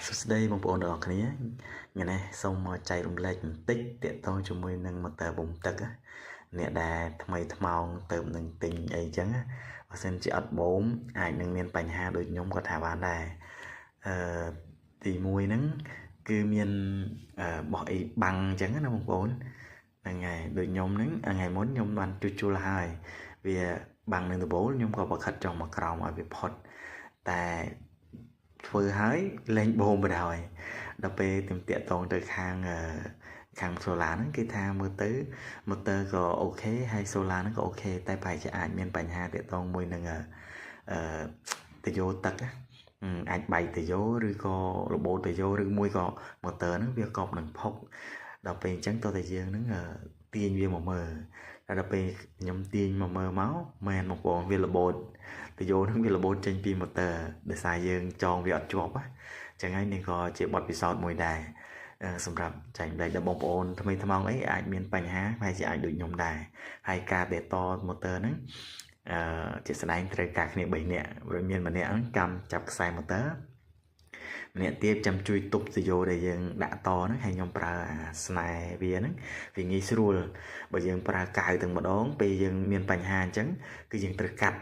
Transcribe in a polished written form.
សួស្តីបងប្អូនទាំងអស់គ្នាថ្ងៃនេះសូមមកចែករំលែកបន្តិចទាក់ទងជាមួយនឹងម៉ូទ័របូមទឹកអ្នកដែលថ្មីថ្មោងទៅនឹងទិញអីចឹងបើសិនជាអត់បូមអាចនឹងមានបញ្ហាដូចខ្ញុំក៏ថាបានដែរទី1ហ្នឹងគឺមានបោះអីបាំងចឹងណាបងប្អូនហ្នឹងហើយដូចខ្ញុំហ្នឹងថ្ងៃមុនខ្ញុំបានជួលហើយវាបាំងនឹងដំបូលខ្ញុំក៏បខិតចុះមកក្រោមឲ្យវាផុតតែធ្វើហើយលែងបូមបណ្ដោយដល់ពេលខ្ញុំតាក់ទងទៅខាងសូឡាហ្នឹងគេថាមើលទៅម៉ូទ័រក៏អូខេហើយសូឡាហ្នឹងក៏អូខេតែប្រហែលជាអាចមានបញ្ហាតាក់ទងមួយនឹងតយោទឹកអាចបែកតយោឬក៏របូតតយោឬមួយក៏ម៉ូទ័រហ្នឹងវាកប់នឹងផុកដល់ពេលអញ្ចឹងតើយើងហ្នឹងទាញវាមកមើលដល់ពេលខ្ញុំទាញមកមើលមកមែនបងប្អូនវារបូតតយោហ្នឹងវារបូតចេញពីម៉ូទ័រដោយសារយើងចងវាអត់ជាប់ចឹងហើយនេះក៏ជាបទពិសោធន៍មួយដែរសម្រាប់ចែករំលែកដល់បងប្អូនថ្មីថ្មោងអីអាចមានបញ្ហាហើយជាអាចដូចខ្ញុំដែរហើយការដែលតម៉ូទ័រហ្នឹងជាស្ដែងត្រូវការគ្នា3នាក់ឬមានម្នាក់ហ្នឹងកម្មចាប់ខ្សែម៉ូទ័រម្នាក់ទៀតចាំជួយទប់តយោដែលយើងដាក់តហ្នឹងហើយខ្ញុំប្រើស្នែវាហ្នឹងវាងាយស្រួលបើយើងប្រើកាវទាំងម្ដងពេលយើងមានបញ្ហាអញ្ចឹងគឺយើងត្រូវកាត់